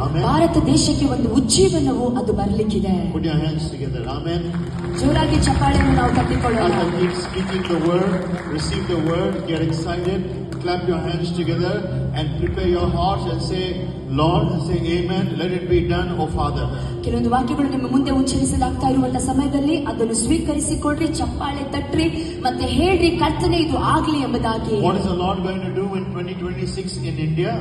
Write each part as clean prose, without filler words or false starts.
Amen. Bharat ದೇಶಕ್ಕೆ ಒಂದು ಉಜ್ಜೀವನವು ಅದು ಬರಲಿಕ್ಕಿದೆ. Put your hands together. Amen. ಜೋರಾಗಿ ಚಪ್ಪಾಳೆಯನ್ನು ನಾವು ತಟ್ಟಿಕೊಳ್ಳೋಣ. As I keep speaking the word, receive the word, get excited, clap your hands together and prepare your hearts and say, Lord, and say amen, let it be done, O Father. ಕೆಲವೊಂದು ವಾಕ್ಯಗಳು ನಿಮ್ಮ ಮುಂದೆ ಉಚ್ಚರಿಸಲಾಗ್ತಾ ಇರುವಂತಹ ಸಮಯದಲ್ಲಿ ಅದನ್ನು ಸ್ವೀಕರಿಸಿಕೊಳ್ಳ್ರಿ, ಚಪ್ಪಾಳೆ ತಟ್ರಿ ಮತ್ತೆ ಹೇಳ್ರಿ, ಕರ್ತನೆ ಇದು ಆಗ್ಲಿ ಎಂಬುದಾಗಿ. What is the Lord going to do in 2026 in India?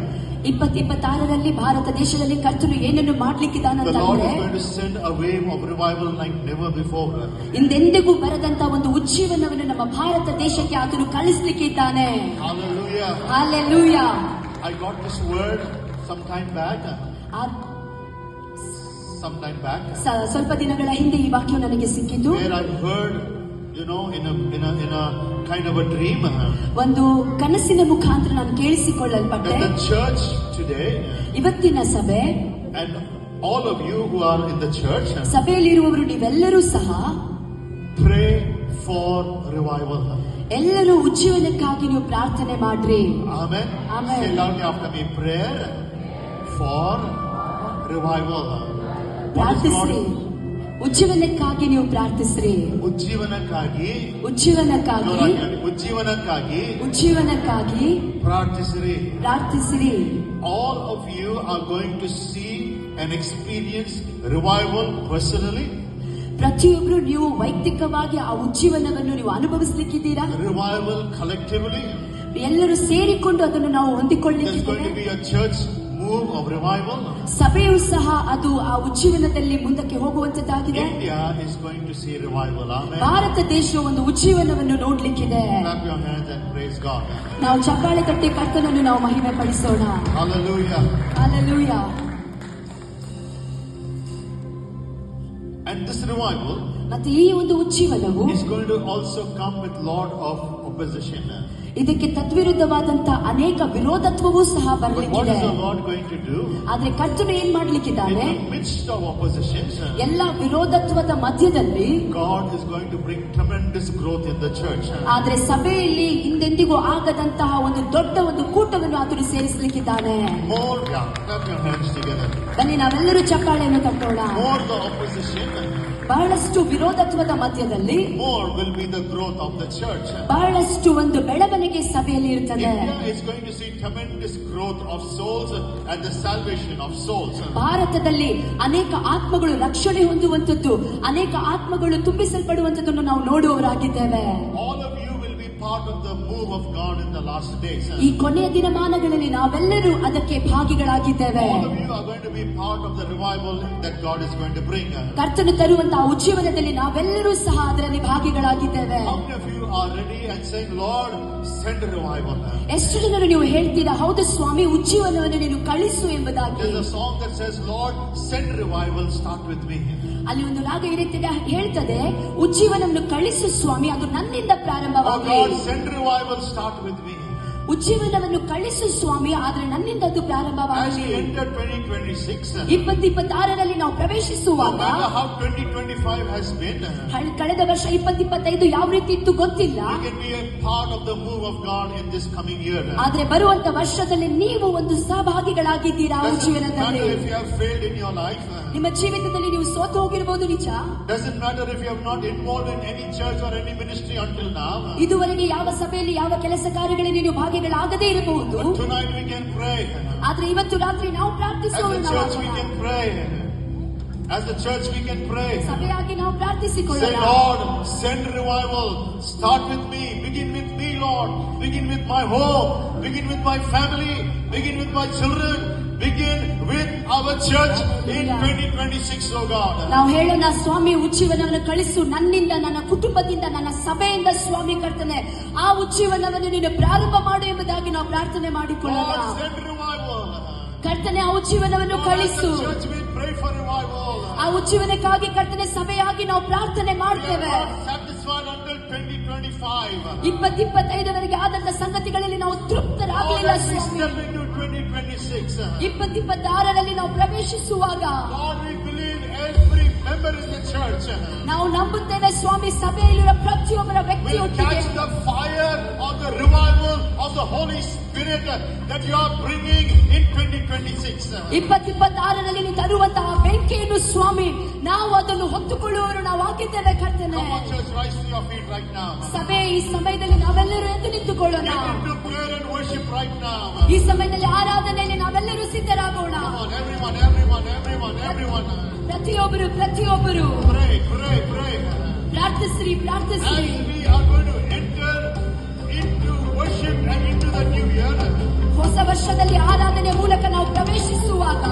2026ರಲ್ಲಿ Bharat ದೇಶದಲ್ಲಿ ಕರ್ತನು ಏನನ್ನು ಮಾಡ್ಲಿಕ್ಕಿದ್ದಾನಂತ The Lord is going to send a wave of revival like never before. ಹಿಂದೆಂದಿಗೂ ಬರದಂತ ಒಂದು ಉಜ್ಜೀವನವನ್ನು ನಮ್ಮ ಭಾರತ ದೇಶಕ್ಕೆ ಆತನು ಕಳಿಸ್ಲಿಕ್ಕಿದ್ದಾನೆ. Hallelujah. Hallelujah. I got this word some time back. ಸ್ವಲ್ಪ ದಿನಗಳ ಹಿಂದೆ ಈ ವಾಕ್ಯವು ನನಗೆ ಸಿಕ್ಕಿತು. Where I heard, you know, in a kind of a dream. ಒಂದು ಕನಸಿನ ಮುಖಾಂತರ ನಾನು ಕೇಳಿಸಿಕೊಳ್ಳಲ್ಪಟ್ಟೆ. The church today, ಇವತ್ತಿನ ಸಭೆ, and all of you who are in the church, ಸಭೆಯಲ್ಲಿರುವವರು ನೀವೆಲ್ಲರೂ ಸಹ pray for revival. ಎಲ್ಲರೂ ಉಜ್ಜೀವನಕ್ಕಾಗಿ ನೀವು ಪ್ರಾರ್ಥನೆ ಮಾಡ್ರಿ. Amen. Amen. Say loudly after me, prayer for revival. ಪ್ರಾರ್ಥಿಸ್ರಿ, ಉಜ್ಜೀವನಕ್ಕಾಗಿ ನೀವು ಪ್ರಾರ್ಥಿಸ್ರಿ. ಉಜ್ಜೀವನಕ್ಕಾಗಿ ಪ್ರಾರ್ಥಿಸಿರಿ. All of you are going to see and experience revival personally. ಪ್ರತಿಯೊಬ್ಬರು ನೀವು ವೈಯಕ್ತಿಕವಾಗಿ ಆ ಉಜ್ಜೀವನವನ್ನು ನೀವು ಅನುಭವಿಸಲಿಕ್ಕಿದ್ದೀರಾ. Revival collectively. ಎಲ್ಲರೂ ಸೇರಿಕೊಂಡು ಅದನ್ನು ನಾವು ಹೊಂದಿಕೊಳ್ಳಲಿಕ್ಕೆ. There's going to be a church move of revival. ಸಭೆಯು ಸಹ ಅದು ಆ ಉಜ್ಜೀವನದಲ್ಲಿ ಮುಂದಕ್ಕೆ ಹೋಗುವಂತದ್ದಾಗಿದೆ. India is going to see revival. Amen. Bharat ದೇಶವು ಒಂದು ಉಜ್ಜೀವನವನ್ನು ನೋಡ್ಲಿಕ್ಕಿದೆ. Clap your hands and praise God. ನಾವು ಚಪ್ಪಾಳೆ ತಟ್ಟಿ ಕರ್ತನನ್ನು ನಾವು ಮಹಿಮೆ ಪಡಿಸೋಣ. Hallelujah. Hallelujah. And this revival ಮತ್ತೆ ಈ ಒಂದು ಉಜ್ಜೀವನವು is going to also come with lot of opposition. ಇದಕ್ಕೆ ತದ್ವಿರುದ್ಧವಾದಂತ ಅನೇಕ ವಿರೋಧತ್ವವೂ ಸಹ ಬರಲಿಕ್ಕಿದೆ. ಆದ್ರೆ ಕರ್ತನು ಏನ್ ಮಾಡ್ಲಿಕ್ಕಿದ್ದಾನೆ? ಎಲ್ಲ ವಿರೋಧತ್ವದ ಮಧ್ಯದಲ್ಲಿ God is going to bring tremendous growth in the church. ಆದ್ರೆ ಸಭೆಯಲ್ಲಿ ಹಿಂದೆಂದಿಗೂ ಆಗದಂತಹ ಒಂದು ದೊಡ್ಡ ಒಂದು ಕೂಟವನ್ನು ಆತನು ಸೇರಿಸಲಿಕ್ಕಿದ್ದಾನೆ. ಬನ್ನಿ ನಾವೆಲ್ಲರೂ ಚಪ್ಪಾಳೆಯನ್ನು ತಟ್ಟೋಣ. ಬಹಳಷ್ಟು ವಿರೋಧತ್ವದ ಮಧ್ಯದಲ್ಲಿ more will be the growth of the church. ಬಹಳಷ್ಟು ಒಂದು ಬೆಳವಣಿಗೆ ಸಭೆಯಲ್ಲಿ ಇರುತ್ತದೆ. India is going to see tremendous growth of souls and the salvation of souls. ಭಾರತದಲ್ಲಿ ಅನೇಕ ಆತ್ಮಗಳು ರಕ್ಷಣೆ ಹೊಂದುವಂತದ್ದು, ಅನೇಕ ಆತ್ಮಗಳು ತುಂಬಿಸಲ್ಪಡುವಂತದ್ದನ್ನು ನಾವು ನೋಡುವವರಾಗಿದ್ದೇವೆ. All of you will be part of the move of God in the last days. ಈ ಕೊನೆಯ ದಿನಮಾನಗಳಲ್ಲಿ ನಾವೆಲ್ಲರೂ ಅದಕ್ಕೆ ಭಾಗಿಗಳಾಗಿದ್ದೇವೆ. All of you are going to be part of the revival that God is going to bring. ಕರ್ತನು ತರುವಂತಹ ಉಜ್ಜೀವನದಲ್ಲಿ ನಾವೆಲ್ಲರೂ ಸಹ ಅದರಲ್ಲಿ ಭಾಗಿಗಳಾಗಿದ್ದೇವೆ. How many of you are ready and saying, Lord, send revival? ಎಷ್ಟು ಜನರು ನೀವು ಹೇಳ್ತೀರಾ, ಹೌದು ಸ್ವಾಮಿ ಉಜ್ಜೀವನವನ್ನು ನೀನು ಕಳಿಸು ಎಂಬುದಾಗಿ. There's a song that says, Lord, send revival, start with me. ಅಲ್ಲಿ ಒಂದು ರಾಗ ಈ ರೀತಿ ಹೇಳ್ತದೆ, ಉಜ್ಜೀವನವನ್ನು ಕಳಿಸು ಸ್ವಾಮಿ, ಅದು ನನ್ನಿಂದ ಪ್ರಾರಂಭವಾಗಲಿ. Oh God, send revival, start with me. ಉಜ್ಜೀವನವನ್ನು ಕಳಿಸು ಸ್ವಾಮಿ, ಆದ್ರೆ ನನ್ನಿಂದ ಅದು ಪ್ರಾರಂಭವಾಗಲಿ. 2026ರಲ್ಲಿ ನಾವು ಪ್ರವೇಶಿಸುವಾಗ ಕಳೆದ ವರ್ಷ 2025 ಯಾವ ರೀತಿ ಇತ್ತು ಗೊತ್ತಿಲ್ಲ. ಆದ್ರೆ ಬರುವಂತ ವರ್ಷದಲ್ಲಿ ನೀವು ಒಂದು ಸಹಭಾಗಿಗಳಾಗಿದ್ದೀರಾ ಉಜ್ಜೀವನದಲ್ಲಿ. ನಿಮ್ಮ ಜೀವಿತದಲ್ಲಿ ನೀವು ಸೋತು ಹೋಗಿರಬಹುದು, ನಿಜ. ಇದುವರೆಗೆ ಯಾವ ಸಭೆಯಲ್ಲಿ ಯಾವ ಕೆಲಸ ಕಾರ್ಯಗಳಲ್ಲಿ ನೀವು ಭಾಗಿಗಳಾಗದೇ ಇರಬಹುದು. ಆದ್ರೆ ಇವತ್ತು ರಾತ್ರಿ ನಾವು ಪ್ರಾರ್ಥಿಸೋಣ. As the church we can pray. ಸಭೆಯಾಗಿ ನಾವು ಪ್ರಾರ್ಥಿಸಿಕೊಳ್ಳೋಣ. Say, Lord, send revival. Start with me. Begin with me, Lord. Begin with my home. Begin with my family. Begin with my children. Begin with our church in 2026, oh God. ನಾವು ಹೇಳೋಣ, ಸ್ವಾಮಿ ಉಜ್ಜೀವನವನ್ನು ಕಳಿಸು, ನನ್ನಿಂದ, ನನ್ನ ಕುಟುಂಬದಿಂದ, ನನ್ನ ಸಭೆಯಿಂದ ಸ್ವಾಮಿ ಕರ್ತನೆ ಆ ಉಜ್ಜೀವನವನ್ನು ನೀನು ಪ್ರಾರಂಭ ಮಾಡು ಎಂಬುದಾಗಿ ನಾವು ಪ್ರಾರ್ಥನೆ ಮಾಡಿಕೊಳ್ಳೋಣ. ಕರ್ತನೆ ಆ ಉಜ್ಜೀವನವನ್ನು ಕಳಿಸು. ಆ ಉಜ್ಜೀವನಕ್ಕಾಗಿ ಕರ್ತನೆ ಸಭೆಯಾಗಿ ನಾವು ಪ್ರಾರ್ಥನೆ ಮಾಡ್ತೇವೆ. 2025ವರೆಗೆ ಆದಂತ ಸಂಗತಿಗಳಲ್ಲಿ ನಾವು ತೃಪ್ತರಾಗಲಿಲ್ಲ ಸ್ವಾಮಿ. 2026ರಲ್ಲಿ ನಾವು ಪ್ರವೇಶಿಸುವಾಗ ನಾವು ನಂಬುತ್ತೇವೆ ಸ್ವಾಮಿ, ಸಭೆಯಲ್ಲಿರುವ ಪ್ರತಿಯೊಬ್ಬರ ವ್ಯಕ್ತಿಯೊಟ್ಟಿಗೆ the fire of the revival of the Holy Spirit that you are bringing in 2026. 2026ರಲ್ಲಿ ನೀವು ತರುವಂತಹ ಬೆಂಕಿಯನ್ನು ಸ್ವಾಮಿ ನಾವು ಅದನ್ನು ಹೊತ್ತುಕೊಳ್ಳುವವರು ನಾವು ಆಗಿದ್ದೇವೆ ಕರ್ತನೆ. Come on, church, rise to your feet right now. ಸಭೆ ಈ ಸಮಯದಲ್ಲಿ ನಾವೆಲ್ಲರೂ ಎದ್ದು ನಿಂತುಕೊಳ್ಳೋಣ. Get into prayer and worship right now. ಈ ಸಮಯದಲ್ಲಿ ಆರಾಧನೆಯಲ್ಲಿ ನಾವೆಲ್ಲರೂ ಸಿದ್ಧರಾಗೋಣ. Come on, everyone. ಪ್ರತಿಯೊಬ್ಬರು Pray. ಪ್ರಾರ್ಥಿಸ್ರಿ. As we are going to enter into worship and into the new year. ಹೊಸ ವರ್ಷದಲ್ಲಿ ಆರಾಧನೆ ಮೂಲಕ ನಾವು ಪ್ರವೇಶಿಸುವಾಗ